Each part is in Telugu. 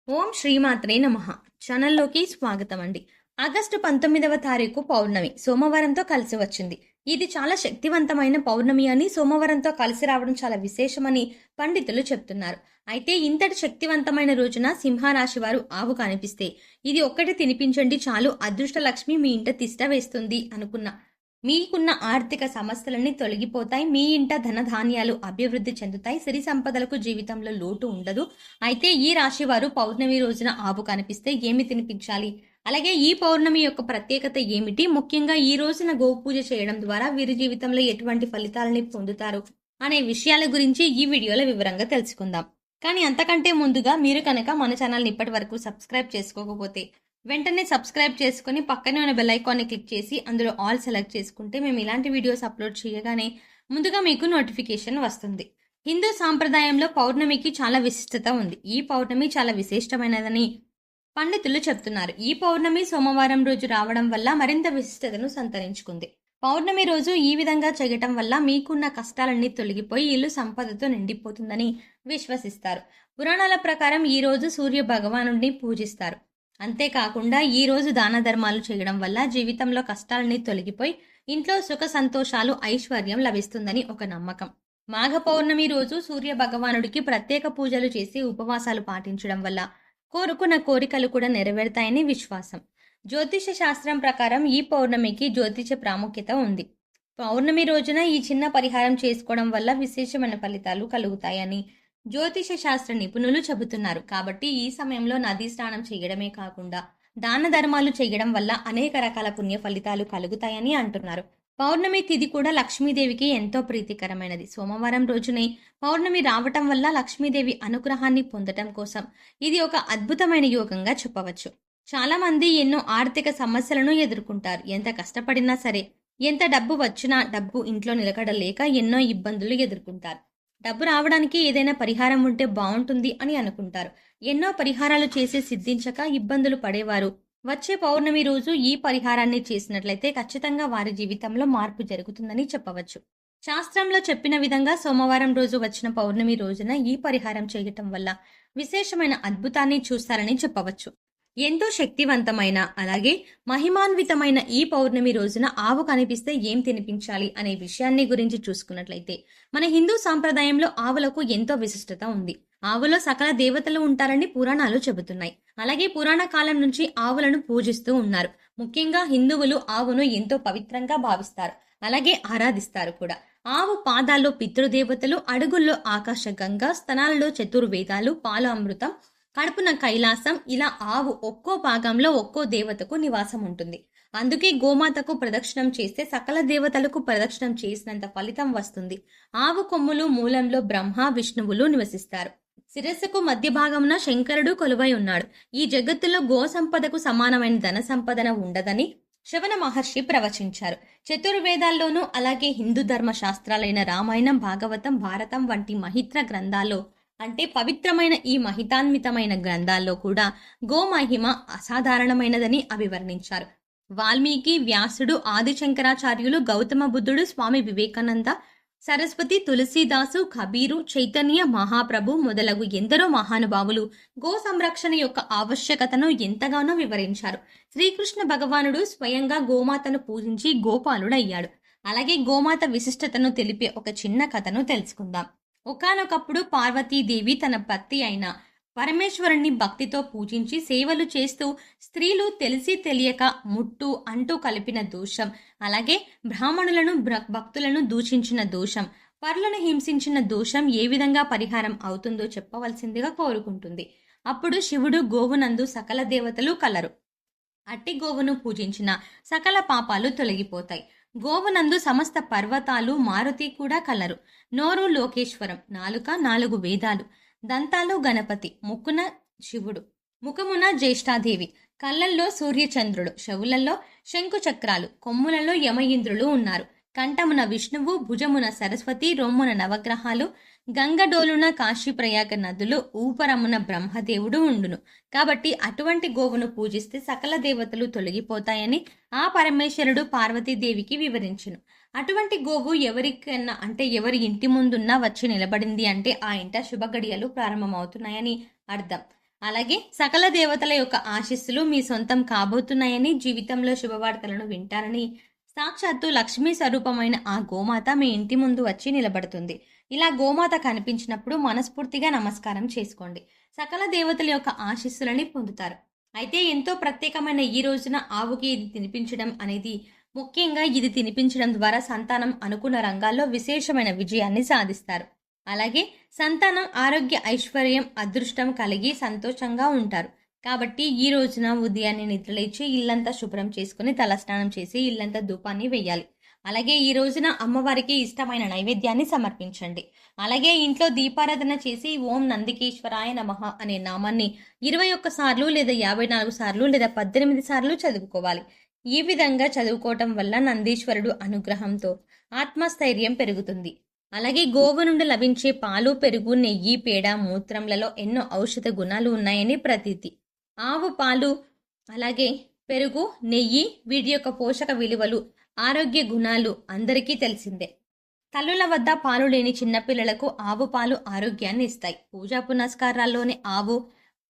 ఓం శ్రీమాత్రే నమః. ఛానల్లోకి స్వాగతం అండి. ఆగస్టు 19వ తారీఖు పౌర్ణమి సోమవారంతో కలిసి వచ్చింది. ఇది చాలా శక్తివంతమైన పౌర్ణమి అని, సోమవారంతో కలిసి రావడం చాలా విశేషమని పండితులు చెప్తున్నారు. అయితే ఇంతటి శక్తివంతమైన రోజున సింహరాశి వారు ఆవు కనిపిస్తే ఇది ఒక్కటి తినిపించండి చాలు, అదృష్ట లక్ష్మి మీ ఇంట తిష్ట వేస్తుంది అనుకున్న మీకున్న ఆర్థిక సమస్యలన్నీ తొలగిపోతాయి. మీ ఇంట ధనధాన్యాలు అభివృద్ధి చెందుతాయి. సిరి సంపదలకు జీవితంలో లోటు ఉండదు. అయితే ఈ రాశి వారు పౌర్ణమి రోజున ఆవు కనిపిస్తే ఏమి తినిపించాలి, అలాగే ఈ పౌర్ణమి యొక్క ప్రత్యేకత ఏమిటి, ముఖ్యంగా ఈ రోజున గోపూజ చేయడం ద్వారా వీరి జీవితంలో ఎటువంటి ఫలితాలని పొందుతారు అనే విషయాల గురించి ఈ వీడియోలో వివరంగా తెలుసుకుందాం. కానీ అంతకంటే ముందుగా మీరు కనుక మన ఛానల్ని ఇప్పటి వరకు సబ్స్క్రైబ్ చేసుకోకపోతే వెంటనే సబ్స్క్రైబ్ చేసుకుని పక్కనే ఉన్న బెల్ ఐకాన్ని క్లిక్ చేసి అందులో ఆల్ సెలెక్ట్ చేసుకుంటే మేము ఇలాంటి వీడియోస్ అప్లోడ్ చేయగానే ముందుగా మీకు నోటిఫికేషన్ వస్తుంది. హిందూ సాంప్రదాయంలో పౌర్ణమికి చాలా విశిష్టత ఉంది. ఈ పౌర్ణమి చాలా విశిష్టమైనదని పండితులు చెప్తున్నారు. ఈ పౌర్ణమి సోమవారం రోజు రావడం వల్ల మరింత విశిష్టతను సంతరించుకుంది. పౌర్ణమి రోజు ఈ విధంగా చేయటం వల్ల మీకున్న కష్టాలన్నీ తొలగిపోయి ఇల్లు సంపదతో నిండిపోతుందని విశ్వసిస్తారు. పురాణాల ప్రకారం ఈ రోజు సూర్య భగవానుడిని పూజిస్తారు. అంతేకాకుండా ఈ రోజు దాన ధర్మాలు చేయడం వల్ల జీవితంలో కష్టాలన్నీ తొలగిపోయి ఇంట్లో సుఖ సంతోషాలు ఐశ్వర్యం లభిస్తుందని ఒక నమ్మకం. మాఘ పౌర్ణమి రోజు సూర్య భగవానుడికి ప్రత్యేక పూజలు చేసి ఉపవాసాలు పాటించడం వల్ల కోరుకున్న కోరికలు కూడా నెరవేరుతాయని విశ్వాసం. జ్యోతిష శాస్త్రం ప్రకారం ఈ పౌర్ణమికి జ్యోతిష ప్రాముఖ్యత ఉంది. పౌర్ణమి రోజున ఈ చిన్న పరిహారం చేసుకోవడం వల్ల విశేషమైన ఫలితాలు కలుగుతాయని జ్యోతిష శాస్త్ర నిపుణులు చెబుతున్నారు. కాబట్టి ఈ సమయంలో నదీ స్నానం చేయడమే కాకుండా దాన ధర్మాలు చేయడం వల్ల అనేక రకాల పుణ్య ఫలితాలు కలుగుతాయని అంటున్నారు. పౌర్ణమి తిథి కూడా లక్ష్మీదేవికి ఎంతో ప్రీతికరమైనది. సోమవారం రోజునే పౌర్ణమి రావటం వల్ల లక్ష్మీదేవి అనుగ్రహాన్ని పొందటం కోసం ఇది ఒక అద్భుతమైన యోగంగా చెప్పవచ్చు. చాలా మంది ఎన్నో ఆర్థిక సమస్యలను ఎదుర్కొంటారు. ఎంత కష్టపడినా సరే, ఎంత డబ్బు వచ్చినా డబ్బు ఇంట్లో నిలకడలేక ఎన్నో ఇబ్బందులు ఎదుర్కొంటారు. డబ్బు రావడానికి ఏదైనా పరిహారం ఉంటే బాగుంటుంది అని అనుకుంటారు. ఎన్నో పరిహారాలు చేసి సిద్ధించక ఇబ్బందులు పడేవారు వచ్చే పౌర్ణమి రోజు ఈ పరిహారాన్ని చేసినట్లయితే ఖచ్చితంగా వారి జీవితంలో మార్పు జరుగుతుందని చెప్పవచ్చు. శాస్త్రంలో చెప్పిన విధంగా సోమవారం రోజు వచ్చిన పౌర్ణమి రోజున ఈ పరిహారం చేయటం వల్ల విశేషమైన అద్భుతాన్ని చూస్తారని చెప్పవచ్చు. ఎంతో శక్తివంతమైన అలాగే మహిమాన్వితమైన ఈ పౌర్ణమి రోజున ఆవు కనిపిస్తే ఏం తినిపించాలి అనే విషయాన్ని గురించి చూసుకున్నట్లయితే మన హిందూ సాంప్రదాయంలో ఆవులకు ఎంతో విశిష్టత ఉంది. ఆవులో సకల దేవతలు ఉంటారని పురాణాలు చెబుతున్నాయి. అలాగే పురాణ కాలం నుంచి ఆవులను పూజిస్తూ ఉన్నారు. ముఖ్యంగా హిందువులు ఆవును ఎంతో పవిత్రంగా భావిస్తారు, అలాగే ఆరాధిస్తారు కూడా. ఆవు పాదాల్లో పితృదేవతలు, అడుగుల్లో ఆకాశగంగా, స్తనాలలో చతుర్వేదాలు, పాలు అమృతం, కడుపున కైలాసం, ఇలా ఆవు ఒక్కో భాగంలో ఒక్కో దేవతకు నివాసం ఉంటుంది. అందుకే గోమాతకు ప్రదక్షిణం చేస్తే సకల దేవతలకు ప్రదక్షిణం చేసినంత ఫలితం వస్తుంది. ఆవు కొమ్ములు మూలంలో బ్రహ్మ విష్ణువులు నివసిస్తారు. శిరస్సుకు మధ్య భాగమున శంకరుడు కొలువై ఉన్నాడు. ఈ జగత్తులో గో సంపదకు సమానమైన ధన సంపదన ఉండదని శ్రవణ మహర్షి ప్రవచించారు. చతుర్వేదాల్లోనూ అలాగే హిందూ ధర్మ శాస్త్రాలైన రామాయణం, భాగవతం, భారతం వంటి మహిత్ర గ్రంథాల్లో అంటే పవిత్రమైన ఈ మహితాన్వితమైన గ్రంథాల్లో కూడా గోమహిమ అసాధారణమైనదని అభివర్ణించారు. వాల్మీకి, వ్యాసుడు, ఆదిశంకరాచార్యులు, గౌతమ బుద్ధుడు, స్వామి వివేకానంద, సరస్వతి, తులసీదాసు, కబీరు, చైతన్య మహాప్రభు మొదలగు ఎందరో మహానుభావులు గో సంరక్షణ యొక్క ఆవశ్యకతను ఎంతగానో వివరించారు. శ్రీకృష్ణ భగవానుడు స్వయంగా గోమాతను పూజించి గోపాలుడయ్యాడు. అలాగే గోమాత విశిష్టతను తెలిపే ఒక చిన్న కథను తెలుసుకుందాం. ఒకానొకప్పుడు పార్వతీదేవి తన భర్త అయిన పరమేశ్వరుణ్ణి భక్తితో పూజించి సేవలు చేస్తూ స్త్రీలు తెలిసి తెలియక ముట్టు అంటూ కలిపిన దోషం, అలాగే బ్రాహ్మణులను భక్తులను దూషించిన దోషం, పరులను హింసించిన దోషం ఏ విధంగా పరిహారం అవుతుందో చెప్పవలసిందిగా కోరుకుంటుంది. అప్పుడు శివుడు గోవునందు సకల దేవతలు కలరు. అట్టి గోవును పూజించిన సకల పాపాలు తొలగిపోతాయి. గోవునందు సమస్త పర్వతాలు, మారుతి కూడా కలరు. నోరు లోకేశ్వరం, నాలుక 4 వేదాలు, దంతాలు గణపతి, ముక్కున శివుడు, ముఖమున జ్యేష్ఠాదేవి, కళ్ళల్లో సూర్యచంద్రుడు, చెవులలో శంకు చక్రాలు, కొమ్ములలో యమయింద్రులు ఉన్నారు. కంఠమున విష్ణువు, భుజమున సరస్వతి, రొమ్మున నవగ్రహాలు, గంగడోలున కాశీప్రయాగ నదులు, ఊపరమున బ్రహ్మదేవుడు ఉండును. కాబట్టి అటువంటి గోవును పూజిస్తే సకల దేవతలు తొలగిపోతాయని ఆ పరమేశ్వరుడు పార్వతీదేవికి వివరించును. అటువంటి గోవు ఎవరికన్నా అంటే ఎవరి ఇంటి ముందున్నా వచ్చి నిలబడింది అంటే ఆ ఇంట శుభగడియలు ప్రారంభమవుతున్నాయని అర్థం. అలాగే సకల దేవతల యొక్క ఆశీస్సులు మీ సొంతం కాబోతున్నాయని, జీవితంలో శుభవార్తలను వింటారని, సాక్షాత్తు లక్ష్మీ స్వరూపమైన ఆ గోమాత మీ ఇంటి ముందు వచ్చి నిలబడుతుంది. ఇలా గోమాత కనిపించినప్పుడు మనస్ఫూర్తిగా నమస్కారం చేసుకోండి. సకల దేవతల యొక్క ఆశీస్సులని పొందుతారు. అయితే ఎంతో ప్రత్యేకమైన ఈ రోజున ఆవుకి ఇది తినిపించడం అనేది, ముఖ్యంగా ఇది తినిపించడం ద్వారా సంతానం అనుకున్న రంగాల్లో విశేషమైన విజయాన్ని సాధిస్తారు. అలాగే సంతానం ఆరోగ్య, ఐశ్వర్యం, అదృష్టం కలిగి సంతోషంగా ఉంటారు. కాబట్టి ఈ రోజున ఉదయాన్నే నిద్రలేచి ఇల్లంతా శుభ్రం చేసుకుని తలస్నానం చేసి ఇల్లంతా ధూపాన్ని వేయాలి. అలాగే ఈ రోజున అమ్మవారికి ఇష్టమైన నైవేద్యాన్ని సమర్పించండి. అలాగే ఇంట్లో దీపారాధన చేసి ఓం నందికేశ్వరాయ నమః అనే నామాన్ని 21 సార్లు లేదా 54 సార్లు లేదా 18 సార్లు చదువుకోవాలి. ఈ విధంగా చదువుకోవటం వల్ల నందీశ్వరుడు అనుగ్రహంతో ఆత్మస్థైర్యం పెరుగుతుంది. అలాగే గోవు నుండి లభించే పాలు, పెరుగు, నెయ్యి, పేడ, మూత్రంలలో ఎన్నో ఔషధ గుణాలు ఉన్నాయని ప్రతీతి. ఆవు పాలు, అలాగే పెరుగు, నెయ్యి వీటి యొక్క పోషక విలువలు, ఆరోగ్య గుణాలు అందరికీ తెలిసిందే. తల్లుల వద్ద పాలు లేని చిన్నపిల్లలకు ఆవు పాలు ఆరోగ్యాన్ని ఇస్తాయి. పూజా పునస్కారాల్లోని ఆవు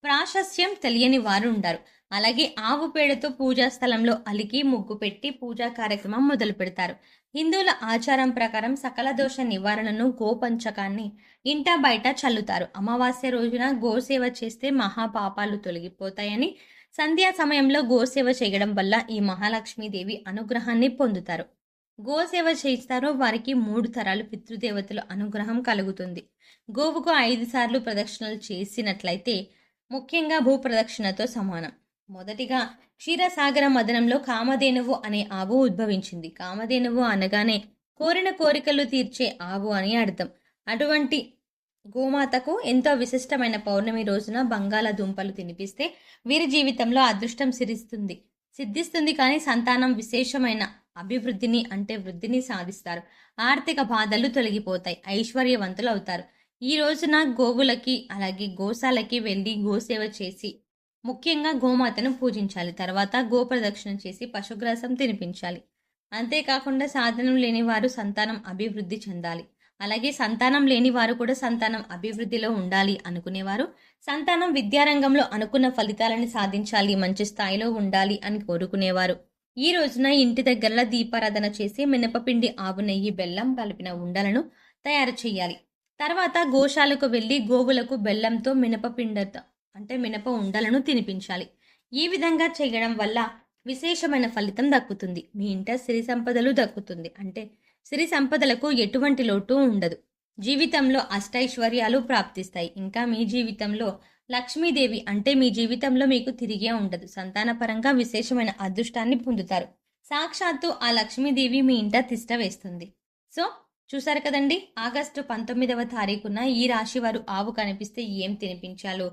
ప్రాశస్యం తెలియని వారు ఉండరు. అలాగే ఆవు పేడతో పూజా స్థలంలో అలికి ముగ్గు పెట్టి పూజా కార్యక్రమం మొదలు పెడతారు. హిందువుల ఆచారం ప్రకారం సకల దోష నివారణను గోపంచకాన్ని ఇంటా బయట చల్లుతారు. అమావాస్య రోజున గోసేవ చేస్తే మహాపాపాలు తొలగిపోతాయని, సంధ్యా సమయంలో గోసేవ చేయడం వల్ల ఈ మహాలక్ష్మీదేవి అనుగ్రహాన్ని పొందుతారు. గోసేవ చేస్తారో వారికి 3 తరాలు పితృదేవతల అనుగ్రహం కలుగుతుంది. గోవుకు 5 సార్లు ప్రదక్షిణలు చేసినట్లయితే ముఖ్యంగా భూప్రదక్షిణతో సమానం. మొదటిగా క్షీరసాగర మదనంలో కామధేనువు అనే ఆవు ఉద్భవించింది. కామధేనువు అనగానే కోరిన కోరికలు తీర్చే ఆవు అని అర్థం. అటువంటి గోమాతకు ఎంతో విశిష్టమైన పౌర్ణమి రోజున బంగాళాదుంపలు తినిపిస్తే వీరి జీవితంలో అదృష్టం సిద్ధిస్తుంది. కానీ సంతానం విశేషమైన అభివృద్ధిని అంటే వృద్ధిని సాధిస్తారు. ఆర్థిక బాధలు తొలగిపోతాయి. ఐశ్వర్యవంతులు అవుతారు. ఈ రోజున గోవులకి అలాగే గోశాలకి వెళ్ళి గోసేవ చేసి ముఖ్యంగా గోమాతను పూజించాలి. తర్వాత గోప్రదక్షిణ చేసి పశుగ్రాసం తినిపించాలి. అంతేకాకుండా సాధనం లేని వారు సంతానం అభివృద్ధి చెందాలి. అలాగే సంతానం లేని వారు కూడా సంతానం అభివృద్ధిలో ఉండాలి అనుకునేవారు, సంతానం విద్యారంగంలో అనుకున్న ఫలితాలను సాధించాలి, మంచి స్థాయిలో ఉండాలి అని కోరుకునేవారు ఈ రోజున ఇంటి దగ్గరలో దీపారాధన చేసి మినపపిండి, ఆవు నెయ్యి, బెల్లం కలిపిన ఉండలను తయారు చేయాలి. తర్వాత గోశాలకు వెళ్ళి గోవులకు బెల్లంతో మినపపిండితో అంటే మినప ఉండలను తినిపించాలి. ఈ విధంగా చేయడం వల్ల విశేషమైన ఫలితం దక్కుతుంది. మీ ఇంట సిరి సంపదలు దక్కుతుంది. అంటే సిరి సంపదలకు ఎటువంటి లోటు ఉండదు. జీవితంలో అష్టైశ్వర్యాలు ప్రాప్తిస్తాయి. ఇంకా మీ జీవితంలో లక్ష్మీదేవి అంటే మీ జీవితంలో మీకు తిరిగే ఉండదు. సంతానపరంగా విశేషమైన అదృష్టాన్ని పొందుతారు. సాక్షాత్తు ఆ లక్ష్మీదేవి మీ ఇంట తిష్ట వేస్తుంది. సో చూసారు కదండి, ఆగస్టు 19వ తారీఖున ఈ రాశి వారు ఆవు కనిపిస్తే ఏం తినిపించాలో,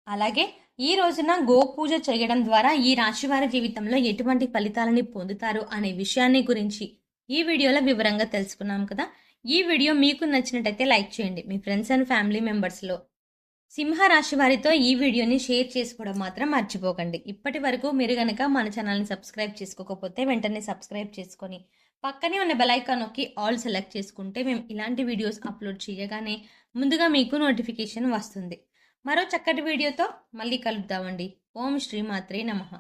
అలాగే ఈ రోజున గోపూజ చేయడం ద్వారా ఈ రాశి వారి జీవితంలో ఎటువంటి ఫలితాలని పొందుతారు అనే విషయాన్ని గురించి ఈ వీడియోలో వివరంగా తెలుసుకున్నాం కదా. ఈ వీడియో మీకు నచ్చినట్టయితే లైక్ చేయండి. మీ ఫ్రెండ్స్ అండ్ ఫ్యామిలీ మెంబర్స్లో సింహరాశి వారితో ఈ వీడియోని షేర్ చేసుకోవడం మాత్రం మర్చిపోకండి. ఇప్పటి వరకు మీరు కనుక మన ఛానల్ని సబ్స్క్రైబ్ చేసుకోకపోతే వెంటనే సబ్స్క్రైబ్ చేసుకొని పక్కనే ఉన్న బెల్ ఐకాన్ నొక్కి ఆల్ సెలెక్ట్ చేసుకుంటే మేము ఇలాంటి వీడియోస్ అప్లోడ్ చేయగానే ముందుగా మీకు నోటిఫికేషన్ వస్తుంది. మరో చక్కటి వీడియోతో మళ్ళీ కలుద్దామండి. ఓం శ్రీమాత్రే నమః.